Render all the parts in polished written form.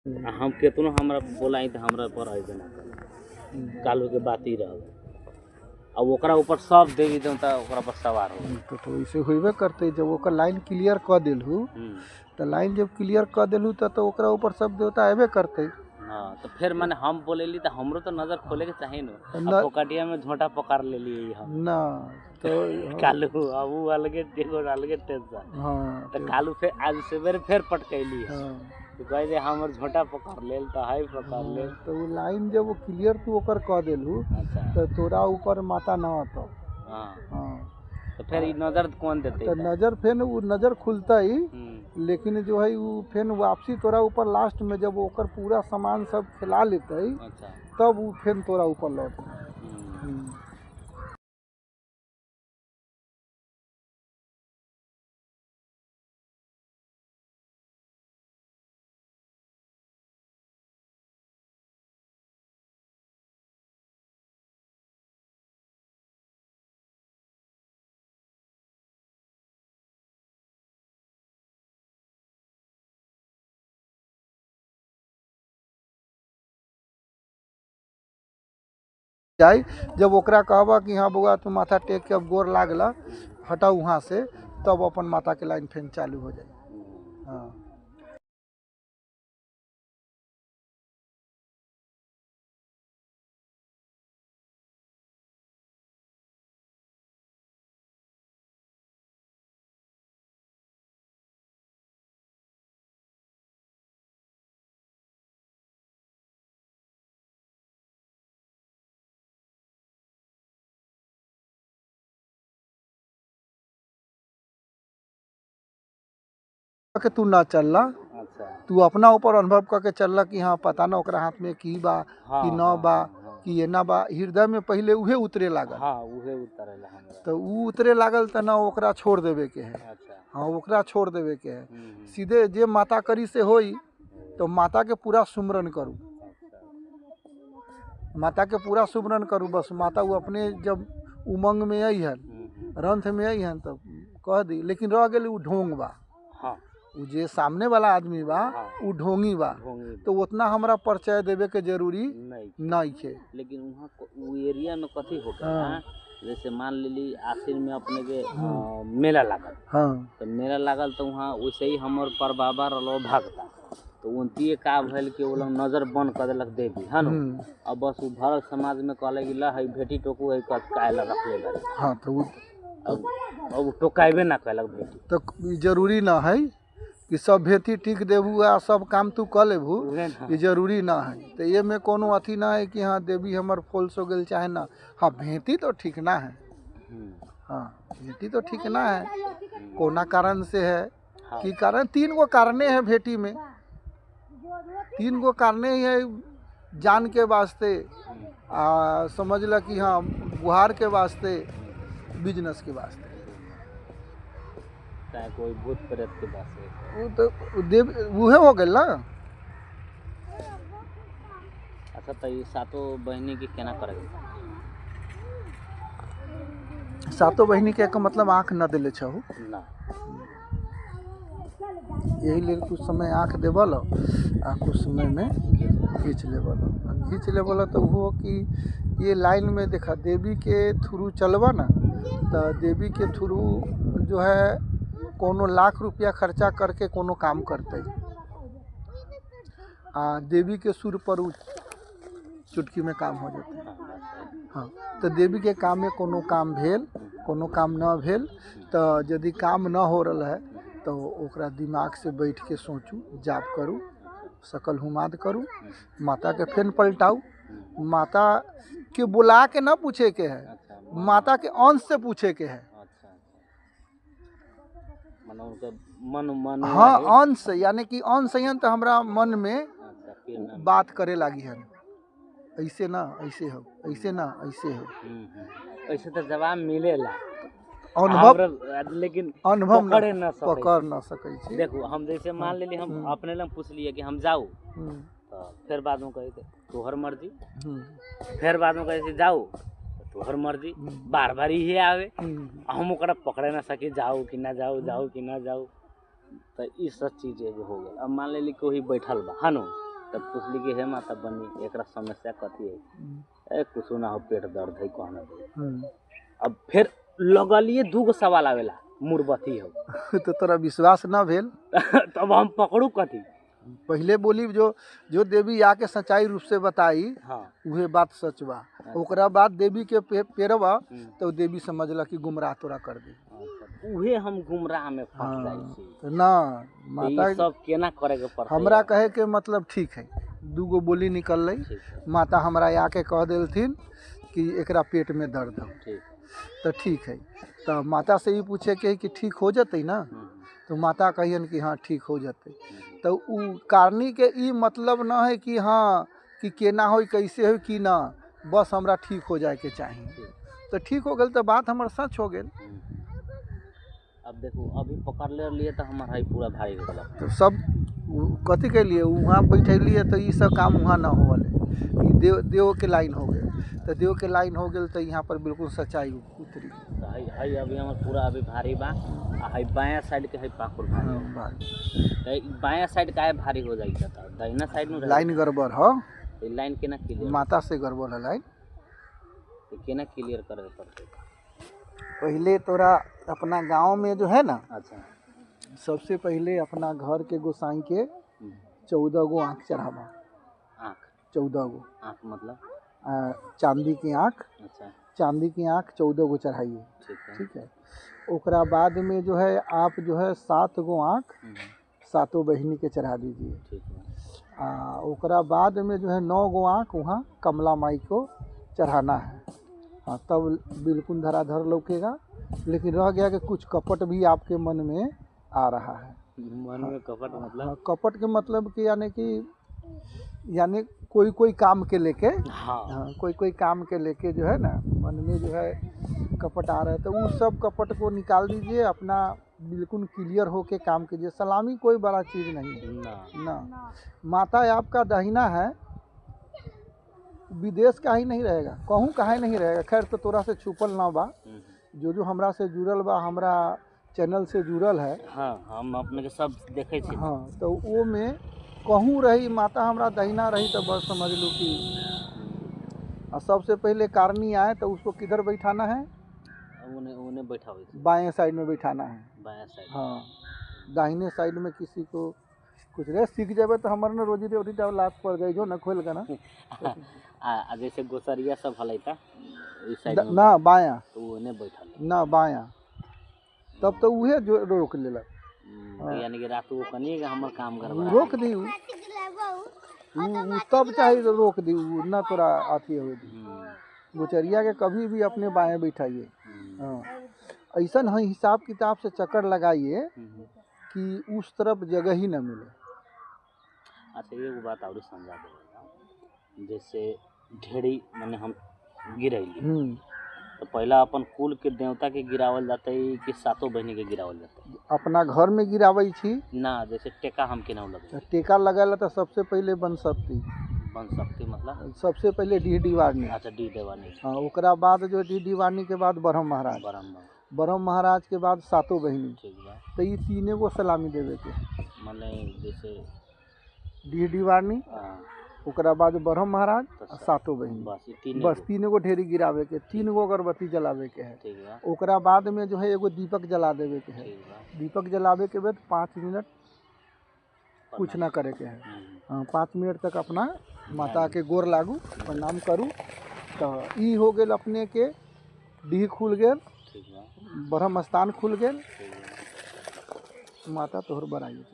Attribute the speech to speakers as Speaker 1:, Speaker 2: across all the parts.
Speaker 1: हम केतनो हमरा बोलाई तो हमरा पर अइबे ना करे। कालू के बात ही रह अब ओकरा ऊपर सब देवी देवता ओकरा पर सवार हो
Speaker 2: तो ऐसे होबे करते जब ओकर लाइन क्लियर कर देलहू तो लाइन जब क्लियर कर देलहू तो ओकरा ऊपर सब देवता अबे करते।
Speaker 1: हाँ तो फिर मैंने हम बोलेली तो हमरो तो नजर खोले के चाहिए न। फोकटिया में झोंटा पकड़ लेली हम
Speaker 2: ना तो
Speaker 1: कालू अब उ अलगे देखो अलगे टेंशन।
Speaker 2: हाँ
Speaker 1: तो कालू फिर आज सवेरे फिर पटकैली तो कहे जे हमर झोंटा पकड़ लेल तो हाई पकड़ लेल
Speaker 2: तो वो लाइन जब वो क्लियर तू ओकर कर देलहू तो तोरा ऊपर माता ना आता।
Speaker 1: हाँ तो फिर नजर कौन देते?
Speaker 2: तो नजर फिर वो नजर खुलता ही लेकिन जो है वो फिर वापसी तोरा ऊपर लास्ट में जब ओकर पूरा सामान सब खिला लेते ही तब वो फिर तोरा ऊपर लौट। जाए जब ओकरा कहबा कि हाँ बउआ तू माथा टेक के अब गोर लागला हटाओ वहाँ से तब अपन माता के लाइन फिर चालू हो जाए। हाँ कि तू ना चलला तू अपना ऊपर अनुभव करके चलला कि हाँ पता ना ओकरा हाथ में की बा कि न बा कि एना बा हृदय में पहले उहे उतरे लागल।
Speaker 1: हाँ उहे उतरेला हमरा
Speaker 2: तो उ उतरे लागल त ना ओकरा छोड़ देवे के है। हाँ ओकरा छोड़ देवे के है सीधे जे माता करी से होई तो माता के पूरा सुमरन करू माता के पूरा सुमरन करू बस माता वो अपने जब उमंग में आई है रंथ में आई है तब कह दी लेकिन रह गई वो ढोंग बा। उ जे सामने वाला आदमी बा उ ढोंगी बा तो उतना हमरा परिचय देवे के जरूरी नहीं है।
Speaker 1: लेकिन वहाँ वो एरिया में कथी हो गया जैसे मान लीली आखिर में अपने के मेला लागल तो मेला लागल तो वहाँ वैसे ही हमर पर बाबा रलो भागता तो उनती का भल के वो लोग नजर बंद कर देलक देवी है न। अब बस वो भरत समाज में कहले कि ला है भेटी टोकू है कायला रख ले गए।
Speaker 2: हाँ तो
Speaker 1: अब टोकाइबे ना कैलक भेटी
Speaker 2: तो जरूरी ना है कि सब भेटी टिक देबू आ सब काम तू कर लेबू ये जरूरी ना है। तो ये में कोनो अथी ना है कि हाँ देवी हमर फॉल्स हो गई चाहे ना। हाँ भेंटी तो ठीक ना है। हाँ भेंटी तो ठीक ना है कोना कारण से है कि कारण 3 गो कारणे है भेंटी में 3 गो कारणे ही है जान के वास्ते समझ ल कि हाँ गुहार के वास्ते बिजनेस के वास्ते
Speaker 1: चाहे कोई भूत प्रेत के वास्ते
Speaker 2: वो तो देव उहे हो गए ना।
Speaker 1: अच्छा तो ये सातों बहनी की केना करेगी?
Speaker 2: सातों बहनी के मतलब आँख न दिले छहु
Speaker 1: ना
Speaker 2: यही लिए कुछ समय आँख देवल आ कुछ समय में खींच लेवल तो वो कि ये लाइन में देखा देवी के थ्रू चलवा ना तो देवी के थ्रू जो है कोनो लाख रुपया खर्चा करके कोनो काम करते देवी के सुर पर चुटकी में काम हो जाते। हाँ तो देवी के काम में कोनो काम भेल कोनो काम न भेल तो यदि काम न हो रहा है तो ओकरा दिमाग से बैठ के सोचू जाप करूँ सकल हुमाद करूँ माता के फेन पलटाऊ माता के बुला के न पूछे के है माता के अंश से पूछे के है। हाँ अंश यानी कि अंश तो हमरा मन में बात करे लगी है ऐसे ना ऐसे हो ऐसे ना ऐसे हो
Speaker 1: ऐसे तो जवाब मिलेला
Speaker 2: अनुभव
Speaker 1: लेकिन
Speaker 2: अनुभव
Speaker 1: पकड़
Speaker 2: न सके।
Speaker 1: देखो हम जैसे मान लेली हम अपने लंग पूछ लिए कि हम जाऊ तो फिर बाद में कहे तोहर मर्जी फिर बाद में कहे जाऊ तोहर मर्जी बार बार ही आवे हम ओकरा पकड़े ना सके जाऊ कि ना जाऊ जाऊ कि ना जाऊ तो ये सब चीज़ हो गई। अब मान लेली कोई बैठल बा हनु तब पूछली कि हे माता बनी एकरा समस्या कथी है? कुछ ना हो, पेट दर्द है कहना दे। अब फिर लगलिए 2 सवाल आवेला, मूर्बती हो
Speaker 2: तो तोरा विश्वास ना भेल
Speaker 1: तब हम पकड़ू कथी?
Speaker 2: पहले बोली जो देवी आके सच्चाई रूप से बताई,
Speaker 1: हाँ
Speaker 2: उहे बात सच बा। ओकरा बाद देवी के पेरवा तो देवी समझला कि गुमराह तोरा कर दी।
Speaker 1: उहे हम गुमराह में फंस जाई छी।
Speaker 2: तो ना माता
Speaker 1: सब केना करे के पड़ते?
Speaker 2: हमरा कहे के मतलब ठीक है, 2 बोली निकल रही। माता हमरा आके कह देलथिन कि एकरा पेट में दर्द हो, तो ठीक है। तो माता से ही पूछे के कि ठीक हो जते ना, तो माता कहियन कि हाँ ठीक हो जाते। तो उ कारणी के ई मतलब ना है कि हाँ कि केना हो कैसे हो कि ना, बस हमरा ठीक हो जाए के चाहिए। तो ठीक हो गल तो बात हमर सच हो गल।
Speaker 1: अब देखो अभी पकड़ ले लिए तो हमारा पूरा भारी हो गया।
Speaker 2: तो सब कथी के लिए वहाँ बैठलिए तो ये सब काम वहाँ ना हो वाले, देव के लाइन हो गए। तो देव के लाइन हो गए तो यहाँ पर बिल्कुल सच्चाई उतरी।
Speaker 1: तो हई अभी हमार पूरा अभी भारी बा। हई बायां साइड के हई पाकुर भारी। बायां साइड काहे भारी हो जाई जाता? दाहिना साइड में
Speaker 2: लाइन गड़बड़ हो।
Speaker 1: लाइन केना क्लियर?
Speaker 2: माता से गड़बड़ है लाइन।
Speaker 1: तो केना क्लियर करे पड़ते?
Speaker 2: पहले तोरा अपना गांव में जो है ना,
Speaker 1: अच्छा,
Speaker 2: सबसे पहले अपना घर के गोसाई के 14 गो आँख चढ़ावा।
Speaker 1: आँख
Speaker 2: 14 गो
Speaker 1: आँख मतलब
Speaker 2: चांदी की आँख।
Speaker 1: अच्छा,
Speaker 2: चांदी की आँख 14 गो चढ़ाइए। ठीक है। ओकरा बाद में जो है आप जो है 7 गो आँख 7 बहिनी के चढ़ा दीजिए।
Speaker 1: ठीक है।
Speaker 2: ओकरा बाद में जो है 9 गो आँख वहाँ कमला माई को चढ़ाना है। हाँ, तब बिल्कुल धराधर लौकेगा। लेकिन रह गया कि कुछ कपट भी आपके मन में आ रहा है।
Speaker 1: मन में कपट मतलब?
Speaker 2: हाँ, कपट के मतलब कि यानी कोई काम के लेके, हाँ कोई काम के लेके जो है ना मन में जो है कपट आ रहा है, तो उस सब कपट को निकाल दीजिए। अपना बिल्कुल क्लियर होके काम कीजिए। सलामी कोई बड़ा चीज़ नहीं है ना। माता आपका दाहिना है, विदेश का ही नहीं रहेगा, कहूँ कहीं नहीं रहेगा। खैर तो तोरा से छुपल ना बा, जो हमरा से जुड़ल बा, हमरा चैनल से जुड़ल है।
Speaker 1: हाँ, हम अपने के सब देखे छी।
Speaker 2: हाँ, तो वो में कहूँ रही माता हमरा दहिना रही तो बस समझ लो कि सबसे पहले कारणी आए तो उसको किधर बैठाना है?
Speaker 1: उन्हें बैठा हुई
Speaker 2: बाएं साइड में बैठाना है।
Speaker 1: बाएं साइड?
Speaker 2: हाँ, दाहिने साइड में किसी को कुछ रहे सीख जाए तो हमारे ना रोजी रोटी लात पड़ जाए जो न खोल का ना।
Speaker 1: जैसे गोसरिया सब हलैता इस साइड में
Speaker 2: ना बायां,
Speaker 1: तो उन्हें बैठा
Speaker 2: ना बायां, तब तो उहे जो रोक लेलक।
Speaker 1: यानी कि रात को कनी के हमर काम करवा
Speaker 2: रोक दी तब चाहिए तो रोक दी ना, तोरा अथी हो दी। गोचरिया के कभी भी अपने बाएं बैठाइए। हाँ, ऐसा नहीं हिसाब किताब से चक्कर लगाइए कि उस तरफ जगह ही न मिले।
Speaker 1: अच्छा, ये बात और समझा दे। जैसे ढेरी माने हम गिरैली तो पहला अपन कुल के देवता के गिरावल जाता है कि 7 बहिनी के गिरावल जाता है?
Speaker 2: अपना घर में गिरावे छी
Speaker 1: ना। जैसे टेका हम के नाम लगे
Speaker 2: टेका लगाला तो सबसे पहले बन सकती
Speaker 1: मतलब
Speaker 2: सबसे पहले डी दीवानी।
Speaker 1: अच्छा, डी दीवानी।
Speaker 2: हाँ, ओकरा बाद जो डी दीवानी के बाद ब्रह्म महाराज, ब्रह्म महाराज के बाद 7 बहिनी।
Speaker 1: ठीक बा।
Speaker 2: तो ये 3 गो सलामी देवे के
Speaker 1: माने जैसे
Speaker 2: डी दीवानी, ओकरा बाद ब्रह्म महाराज, 7 बहिनी, बस 3 गो ढेरी गिरावे के, 3 गो अगरबत्ती जलावे के है।
Speaker 1: ठीक बा।
Speaker 2: ओकरा बाद में जो है एगो दीपक जला देवे के है। दीपक जलावे के बाद 5 मिनट कुछ ना करे के है। हाँ, 5 मिनट तक अपना माता के गोर लागू, प्रणाम करूँ। तो ई हो गेल अपने के डी खुल गेल, ब्रह्म स्थान खुल गेल। माता तोहर बड़ाई।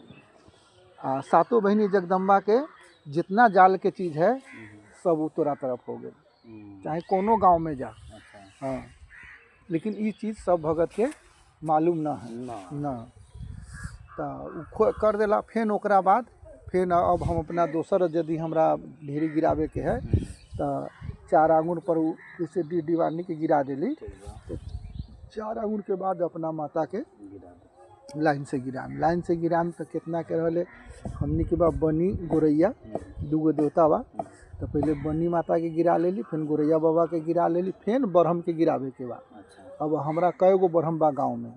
Speaker 2: 7 बहिनी जगदम्बा के जितना जाल के चीज़ है सब तोरा तरफ हो गए, चाहे कोनो गांव में जा। हाँ, लेकिन ये चीज़ सब भगत के मालूम ना है ना। तो कर देला। फिर ओकरा बाद फिर अब हम अपना दोसर यदि हमरा ढेरी गिरावे के है तो 4 आंगुर पर जैसे दीवानी के गिरा देली, तो 4 आंगुर के बाद अपना माता के लाइन से गिराम तो कितना के रहले हमनी के बाद बनी गोरैया 2 गो देवता बा। तो पहले बनी माता के गिरा लेली, फिर गोरैया बाबा के गिरा लेली, फिर ब्रह्म के गिरावे के बा। अब हमरा कई गो ब्रह्म बा गाँव में,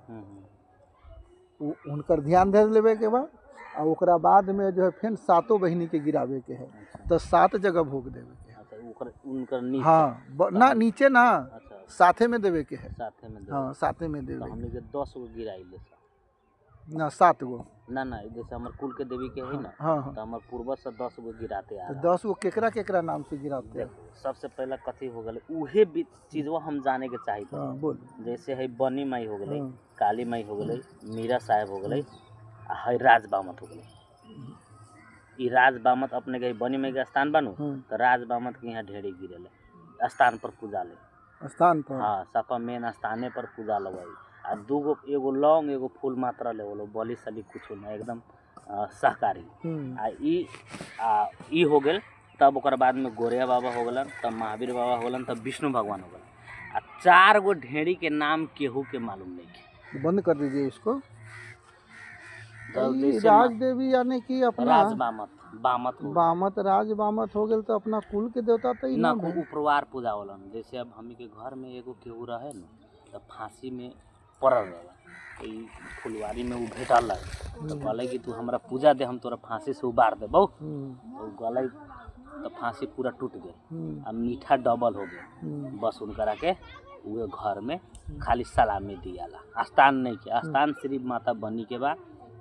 Speaker 2: उनकर ध्यान दे लेवे के बा। और ओकरा बाद में जो है फिर 7 बहिनी के गिरावे के है, तो 7 जगह भोग देवे के है।
Speaker 1: अच्छा उनकर नीचे
Speaker 2: हाँ ना नीचे ना,
Speaker 1: अच्छा
Speaker 2: साथे में देवे के है।
Speaker 1: साथे में
Speaker 2: हाँ साथे में
Speaker 1: तो
Speaker 2: देवे
Speaker 1: हमनी के 10 गो गिराई ले
Speaker 2: ना 7 गो
Speaker 1: ना जैसे हमर कुल के देवी के है ना,
Speaker 2: हाँ हाँ
Speaker 1: तो हमर पूर्वज से 10 गो गिराते आ
Speaker 2: तो
Speaker 1: रहा
Speaker 2: 10 गो केकरा केकरा नाम से गिराते हैं?
Speaker 1: सबसे पहला कथी हो गए उहे चीजवा हम जाने के चाहिए।
Speaker 2: हाँ बोल।
Speaker 1: जैसे है बनी माई हो गई,
Speaker 2: हाँ।
Speaker 1: काली माई हो गई, मीरा साहेब हो गई, आ है राज बामत हो गई। ई राज बामत अपने के बनी माई के स्थान बनू, तो राज बामत के यहाँ ढेरी गिरे स्थान पर पूजा ले
Speaker 2: स्थान पर।
Speaker 1: हाँ सपा मेन स्थाने पर पूजा लगवाई। आ 2 गो एगो लौंग एगो फूल मात्रा ले बोलो, बलि सली कुछ ना, एकदम सहकारी। आ ई हो गेल। तब ओकर बाद में गोरिया बाबा हो गलन, तब महावीर बाबा हो गलन, तब विष्णु भगवान हो गलन। आ 4 गो ढेरी के नाम केहू के मालूम नहीं।
Speaker 2: बंद कर दीजिए इसको। राज देवी यानी कि अपना
Speaker 1: राज बामत
Speaker 2: राज बामत हो गेल, तो अपना कुल के देवता तो
Speaker 1: ना उपरवार पूजा होलन। जैसे अब हमी के घर में एगो केहू रहे न, तो फांसी में पड़ल रहा, फुलवारी में वो भेटल लगे, तो कहले कि तू हमरा पूजा दे, हम तोरा फांसी से उबार दे बहु। तो गले तो फांसी पूरा टूट गए, अब मीठा डबल हो गया। बस उनकरा के उहे घर में खाली सलामी दियाला। स्थान नहीं के, स्थान सिर्फ माता बनी के बा,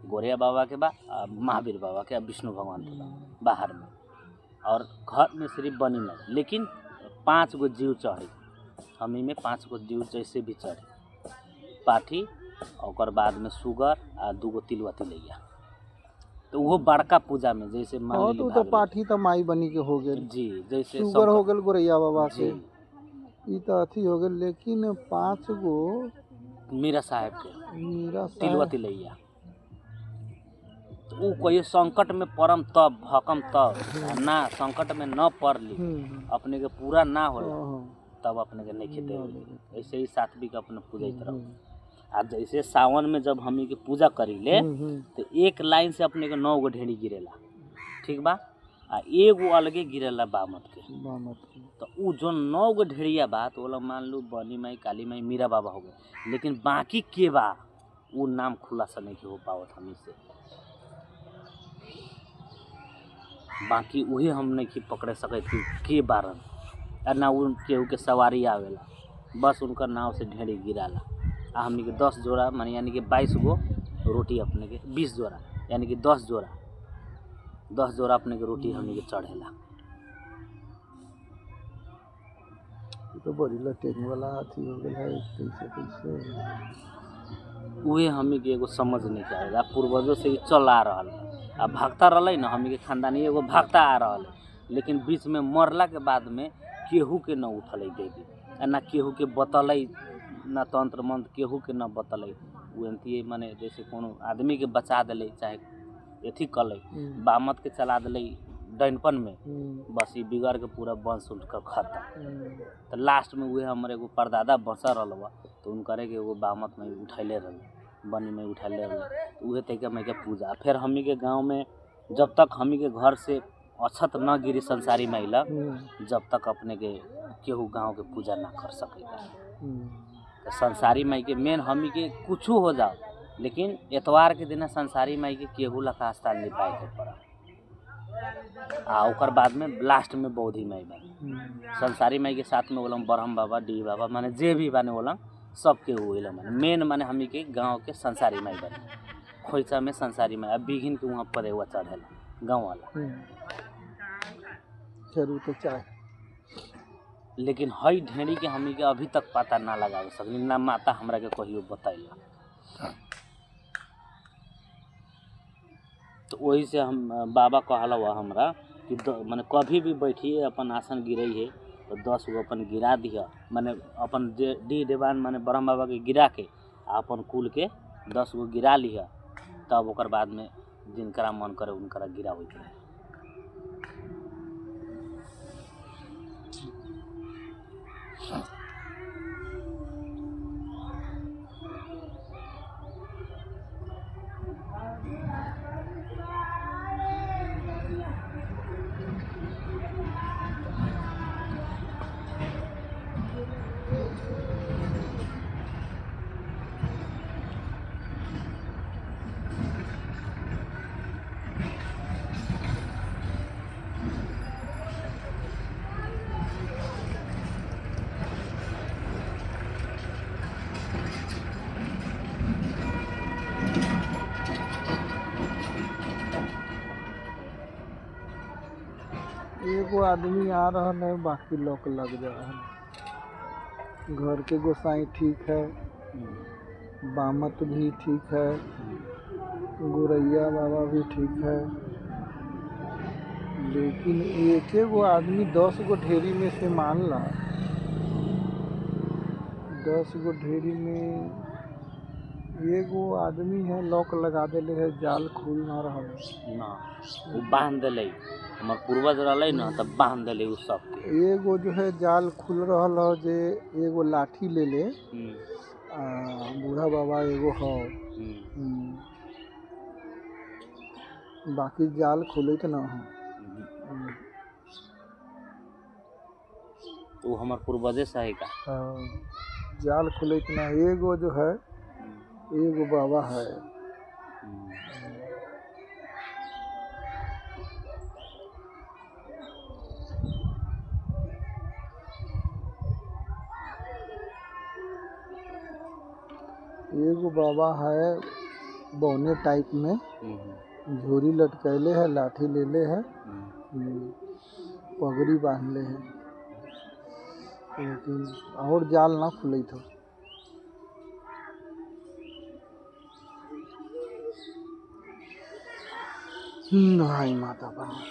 Speaker 1: गोरिया बाबा के बा, महावीर बाबा के, विष्णु भगवान के बा बाहर में, और घर में सिर्फ बनी नहीं। लेकिन 5 गो जीव चढ़ी, हमी में 5 गो जीव जैसे भी चढ़ी, पाठी और बाद में सुगर आ 2 गो तिलवती लैया। तो वो बड़का पूजा में जैसे मान ली
Speaker 2: तो पाठी तो माई बनी के हो गेल
Speaker 1: जी, जैसे
Speaker 2: सुगर हो गेल गोरैया बाबा के, ई तो अथी हो गेल। लेकिन 5 गो
Speaker 1: मीरा साहेब के तिलवती लैया, तो वो कोई संकट में परम तब भकम तब ना संकट में न पड़ली, अपने के पूरा ना होला तब अपने के नहीं खेते। ऐसे ही सात्विक अपने पूजत रहो। आ जैसे सावन में जब हमी के पूजा करी ले, तो एक लाइन से अपने के 9 गो ढेरी गिरेला, ठीक बा, आ एगो अलगे गिरेला बामत के। तो उ जो 9 गो ढेरिया बा, तो वाला मान लो बनी माई, काली माई, मीरा बाबा हो गए। लेकिन बाकी के बा वो नाम खुलासा नहीं के हो पावत हमी से, बाकी वही हम नहीं पकड़े सके के बारन, ना उन केहू के सवारी आवेला, बस उनका नाव से ढेरी गिराला। आ हमने के 10 जोड़ा माने यानी कि 22 गो रोटी, अपने के 20 जोड़ा यानी कि 10 जोड़ा अपने के रोटी हमने के चढ़ेला।
Speaker 2: तो बड़ी लटेन वाला अथी हो गेल है, कैसे
Speaker 1: उहे हमी के एगो समझ नहीं के आएगा। पूर्वजों से ही चल आ रहा है, आ भक्ता रहा ना, हमी के खानदानी एगो भक्ता आ रहा है। लेकिन बीच में मरला के बाद में केहू के न उठल देवी, ना केहू के बतल, ना तंत्र मंत्र केहू के न बतल। वो माने जैसे कोनो आदमी के बचा दिले, चाहे अथी कल बामत के चला दिले डैनपन में, बस ये बिगड़ के पूरा वंश उठ कर खत्म। तो लास्ट में वह हमारे एगो परदादा बसा रहा, तो उनकरे के एगो बामत में उठैले रहे, बनी में उठैले रहे, तो वह तरीके में के पूजा। फिर हमी के गाँव में जब तक हमी के घर से अछत न गिरी संसारी महिला, जब तक अपने के केहू गाँव के पूजा ना कर सकेगा। तो संसारी माई के मेन हमी के कुछ हो जाओ, लेकिन एतवार के दिन संसारी माई के केहू लखा स्थान नहीं पाए के पड़ा। आ ओकर बाद में लास्ट में बौद्धि माई बनी, संसारी माई के साथ में बोलम ब्रह्म बाबा, डी बाबा, माने जे भी बने बोलम सबके हुए माने मेन माने हमी के गाँव के संसारी माई बनी। खोइचा में संसारी माई, अब बिघिन के वहाँ पर हुआ चढ़ेला गाँव वाला
Speaker 2: जरूर तो चाहे।
Speaker 1: लेकिन हई ढेरी के हमी के अभी तक पता ना लगा सकली, ना माता हमरा के कहियो बतैला। तो वही से हम बाबा कहला हुआ हमरा कि माने कभी भी बैठिए अपन आसन गिरे है तो 10 गो अपन गिरा दिया, माने अपन डी देवान माने ब्रह्म बाबा के गिरा के अपन कुल के 10 गो गिरा लिया, तब ओकर बाद में जिनकरा मन करे उनकरा गिरा हुई।
Speaker 2: एगो आदमी आ रहा है, बाकी लोग लग जा रहा है। घर के गोसाई ठीक है, बामत भी ठीक है, गुरैया बाबा भी ठीक है, लेकिन एक गो आदमी 10 गो ढेरी में से मान ला, 10 गो ढेरी में एगो आदमी है लॉक लगा देले है, जाल खुल ना रहा है
Speaker 1: ना, वो बांध देले हमार पूर्वज रहले ना, तब बांध देले उ सब के।
Speaker 2: एगो जो है जाल खुल रहल है, जे एगो लाठी ले ले, बूढ़ा बाबा एगो हो, बाकी जाल खुलत ना हो।
Speaker 1: तो हमार पूर्वजे से है का?
Speaker 2: जाल खुलत ना। एगो जो है एगो बाबा है, एगो बाबा है बौने टाइप में, झोरी लटकैले है, लाठी ले ले है, पगड़ी बांधले है, लेकिन और जाल ना खुले था। नहीं माता बनी।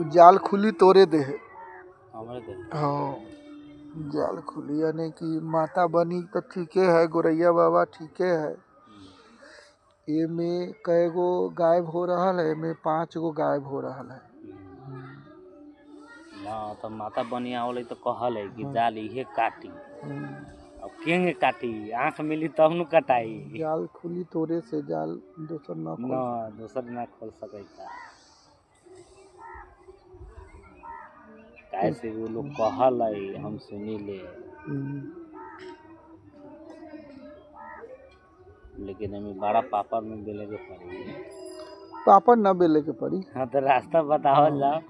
Speaker 2: जाल खुली तोरे दे है, हाँ जाल खुली, यानी कि माता बनी तो ठीक है, गोरैया बाबा ठीक है। ये में कई गो गायब हो रहा है, में 5 गो गायब हो रहा है
Speaker 1: ना। तो माता बनी आवले तो कहल है कि जाल इहे काटी, अब केंगे काटी, आँख मिली तब न कटाई।
Speaker 2: जाल खुली तोरे से, जाल दोसर ना
Speaker 1: खोल सकता। कैसे वो लोग कहल है, हम सुनी ले, लेकिन हमें बड़ा पापड़ में बेले के पड़ी।
Speaker 2: पापड़ न बेले के पड़ी।
Speaker 1: हाँ तो रास्ता बताओ जाओ।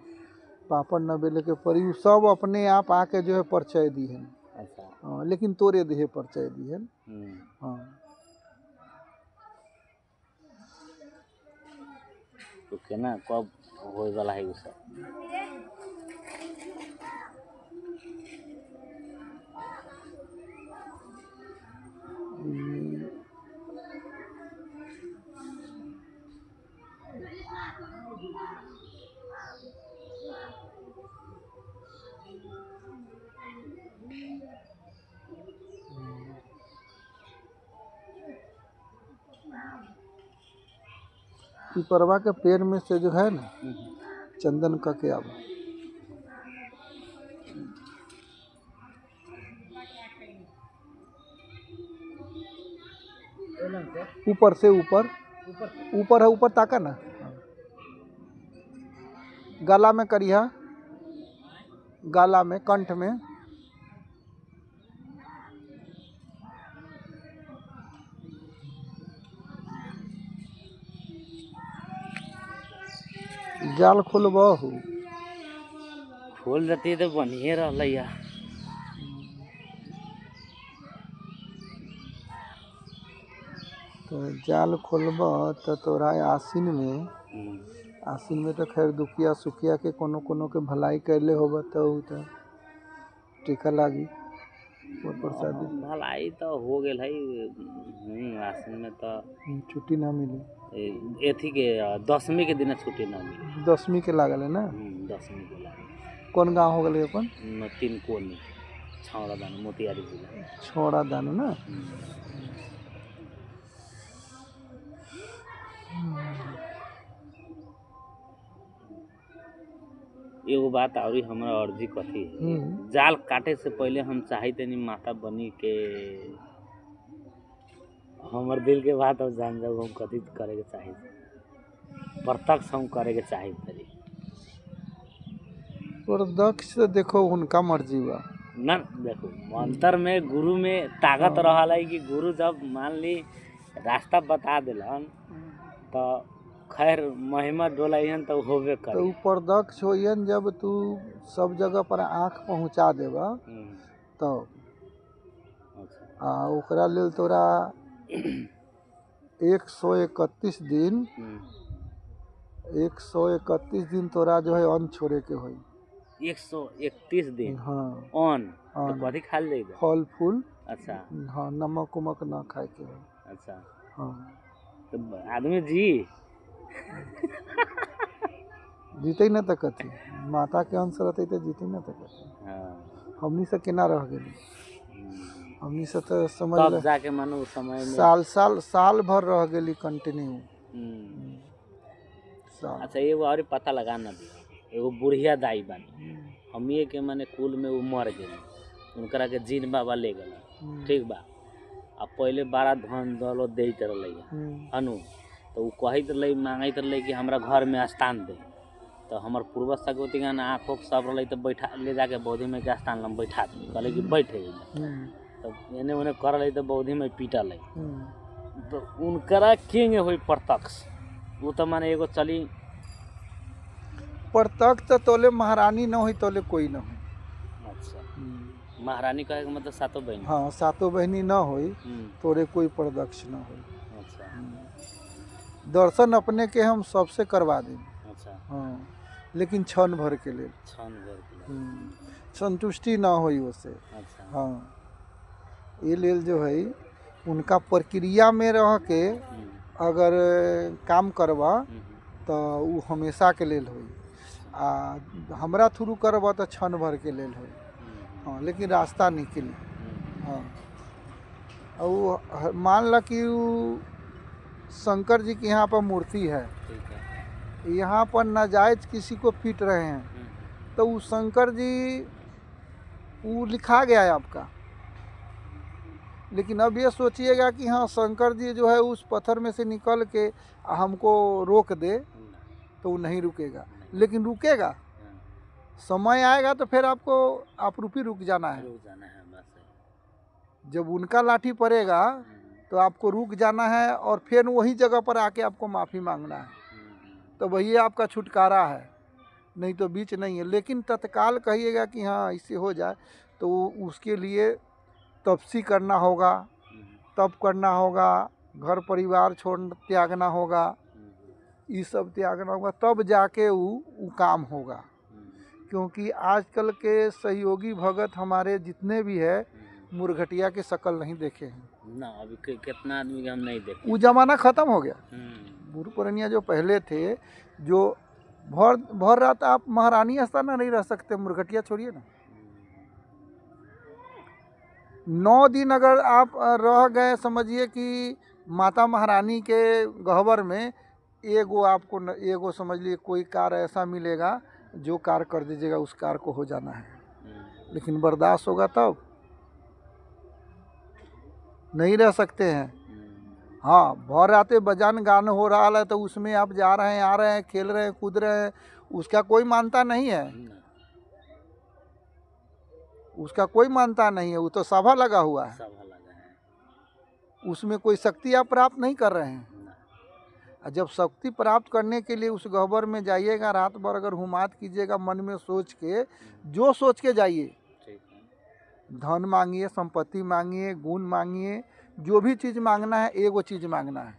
Speaker 2: पापड़ न बेले के पड़ी, सब अपने आप आके जो है परिचय दी है। अच्छा। लेकिन तोरे देहे परिचय दी है। हाँ
Speaker 1: तो केना कब होए वाला है वो सब?
Speaker 2: पिपरवा के पेड़ में से जो है ना चंदन का के आवा, ऊपर से ऊपर है, ऊपर ताका ना, गला में करिया, गला में, कंठ में। जाल खोलबहू,
Speaker 1: खोल देती तो बढ़िया रहल।
Speaker 2: तो जाल खोलब तो तोरा आसिन में तो खैर दुखिया सुखिया के कोनो कोनो के भलाई कैले होब, तो टीका लागी प्रसादी।
Speaker 1: भलाई तो हो गए है, आसिन में तो
Speaker 2: छुट्टी ना मिली,
Speaker 1: एथी के 10वीं के दिन छुट्टी ना मिली।
Speaker 2: 10वीं के लागल है ना?
Speaker 1: 10वीं के लागल।
Speaker 2: कौन गाँव हो गए अपन?
Speaker 1: तीन कोनी, छौड़ा दानो, मोतिहारी जिला।
Speaker 2: छौड़ा दानो ना?
Speaker 1: एगो बात और हमरा अर्जी कथी है, जाल काटे से पहले हम चाहे तनी माता बनी के हमर दिल के बात अब जान जाओ हम कथी करे के चाहे, प्रत्यक्ष हम करे के चाहे तरी
Speaker 2: प्रत्यक्ष से देखो उनका मर्जी बा
Speaker 1: ना। देखो मंत्र में गुरु में ताकत रहला है कि गुरु जब मान ली रास्ता बता दिलन तो खैर महिमा डोलाइन तो होबे करे।
Speaker 2: तो प्रत्यक्ष होयन जब तू सब जगह पर आँख पहुँचा देबा तो ओकरा लेल तोरा 131 दिन 131 दिन तोरा जो है अन्न छोड़े के होई।
Speaker 1: 131 दिन?
Speaker 2: हाँ
Speaker 1: अन्न तो कथी खाल जाएगा? फल
Speaker 2: फूल।
Speaker 1: अच्छा
Speaker 2: हाँ नमक उमक ना खाए के हो।
Speaker 1: अच्छा
Speaker 2: हाँ
Speaker 1: तो आदमी जी
Speaker 2: जीते न तक कथी माता के अंश रहते तो जीते न तक कथी।
Speaker 1: हाँ
Speaker 2: हमनी से केना रह गेली, हमनी से तो समझ
Speaker 1: तब जाके मानो समय में
Speaker 2: साल भर रह गेली कंटिन्यू साल।
Speaker 1: अच्छा एगो और पता लगा ना दी, एगो बुढ़िया दाई बानी हमी के माने कुल में वो मर गए, उनकरा के जीन बाबा ले गला ठीक बा। अब पहले बड़ा धन दौलत देत रहले अनु तो वो कहत रहे मांगत रहे कि हमरा घर में स्थान दे, तो हमार पूर्वज सगोती गान आँखों सब रहे तो बैठा ले जाके बौद्धि में के स्थान में बैठा दी, कहले कि बैठे तो एने ओने कर रही तो बौद्धि में पीटल है। तो उनकरा किंग हुई प्रत्यक्ष वो तो माने एगो चली
Speaker 2: प्रत्यक्ष तो तोले महारानी न हुई तोले कोई न हुई।
Speaker 1: अच्छा महारानी कहे मतलब सातों बहनी?
Speaker 2: हाँ सातों बहनी न हुई तोरे कोई प्रत्यक्ष न हुई।
Speaker 1: अच्छा
Speaker 2: दर्शन अपने के हम सबसे करवा दें।
Speaker 1: अच्छा
Speaker 2: हाँ लेकिन क्षण भर के लिए संतुष्टि ना हुई उससे।
Speaker 1: अच्छा
Speaker 2: हाँ ये लेल जो है उनका प्रक्रिया में रह के अगर काम करवा तो वो हमेशा के लेल हुई, आ हमरा थ्रू करवा तो क्षण भर के लेल हुई। हाँ लेकिन रास्ता निकली। हाँ और मान ला कि शंकर जी की यहाँ पर मूर्ति है, यहाँ पर नाजायज किसी को पीट रहे हैं तो वो शंकर जी वो लिखा गया है आपका, लेकिन अब ये सोचिएगा कि हाँ शंकर जी जो है उस पत्थर में से निकल के हमको रोक दे तो वो नहीं रुकेगा, लेकिन रुकेगा समय आएगा तो फिर आपको आपरूपी रुक जाना है। जब उनका लाठी पड़ेगा तो आपको रुक जाना है और फिर वही जगह पर आके आपको माफ़ी मांगना है, तो वही आपका छुटकारा है, नहीं तो बीच नहीं है। लेकिन तत्काल कहिएगा कि हाँ इससे हो जाए तो उसके लिए तपस्या करना होगा, तप करना होगा, घर परिवार छोड़ त्यागना होगा, ये सब त्यागना होगा तब जाके वो काम होगा। क्योंकि आजकल के सहयोगी भगत हमारे जितने भी है मुरघटिया के शकल नहीं देखे हैं
Speaker 1: ना, अभी कितना आदमी के हम नहीं देखे।
Speaker 2: वो जमाना खत्म हो गया। बुढ़ पुरानिया जो पहले थे जो भर रात आप महारानी स्थान नहीं रह सकते, मुरघटिया छोड़िए ना। 9 दिन अगर आप रह गए समझिए कि माता महारानी के गह्वर में एगो आपको एगो समझ लीजिए कोई कार ऐसा मिलेगा जो कार कर दीजिएगा, उस कार को हो जाना है। लेकिन बर्दाश्त होगा तब नहीं रह सकते हैं। हाँ भर रातें बजान गान हो रहा है तो उसमें आप जा रहे हैं आ रहे हैं खेल रहे हैं कूद रहे हैं, उसका कोई मानता नहीं है, उसका कोई मानता नहीं है। वो तो सभा लगा हुआ है, उसमें कोई शक्ति आप प्राप्त नहीं कर रहे हैं। जब शक्ति प्राप्त करने के लिए उस गह्वर में जाइएगा, रात भर अगर हुमात कीजिएगा मन में सोच के, जो सोच के जाइए, धन मांगिए, संपत्ति मांगिए, गुण मांगिए, जो भी चीज़ मांगना है एगो चीज़ मांगना है।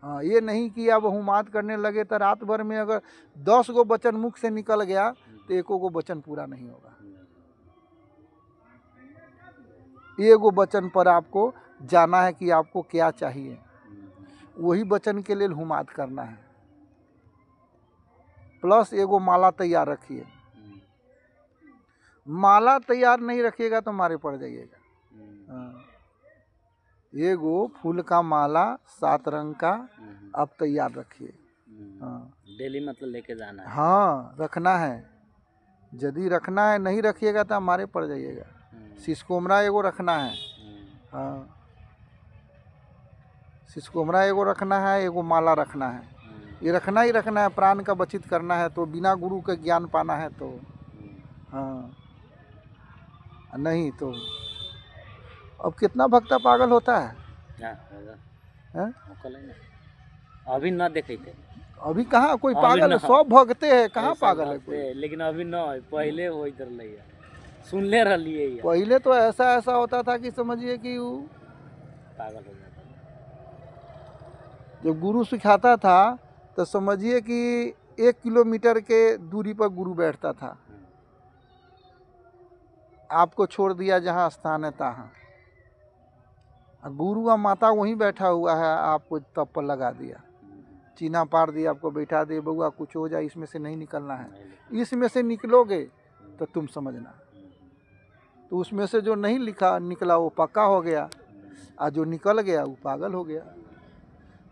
Speaker 2: हाँ ये नहीं कि अब हुमात करने लगे तो रात भर में अगर 10 गो वचन मुख से निकल गया तो एको गो वचन पूरा नहीं होगा। एगो वचन पर आपको जाना है कि आपको क्या चाहिए, वही वचन के लिए हुमात करना है। प्लस एगो माला तैयार रखिए, माला तैयार नहीं रखिएगा तो मारे पड़ जाइएगा। एगो फूल का माला 7 रंग का आप तैयार रखिए।
Speaker 1: डेली मतलब लेके जाना है।
Speaker 2: हाँ रखना है, यदि रखना है, नहीं रखिएगा तो हमारे पड़ जाइएगा। सिसकोमरा एगो रखना है, हाँ सिसकोमरा एगो रखना है, एगो माला रखना है। ये रखना ही रखना है, प्राण का बचित करना है तो, बिना गुरु के ज्ञान पाना है तो, हाँ नहीं तो अब कितना भक्ता पागल होता है, हैं?
Speaker 1: अभी ना देखे थे,
Speaker 2: अभी कहाँ कोई पागल है, सब भगते हैं, कहाँ पागल है कोई।
Speaker 1: लेकिन अभी ना, पहले हो इधर ले सुनले रहिए,
Speaker 2: पहले तो ऐसा होता था कि समझिए कि वो
Speaker 1: पागल हो जाता।
Speaker 2: जब गुरु सिखाता था तो समझिए कि 1 किलोमीटर के दूरी पर गुरु बैठता था, आपको छोड़ दिया जहाँ स्थान है तहाँ, गुरु और माता वहीं बैठा हुआ है, आपको तब पर लगा दिया, चीना पार दिया, आपको बैठा दिया, बउआ कुछ हो जाए इसमें से नहीं निकलना है, इसमें से निकलोगे तो तुम समझना। तो उसमें से जो नहीं निकला वो पक्का हो गया, और जो निकल गया वो पागल हो गया।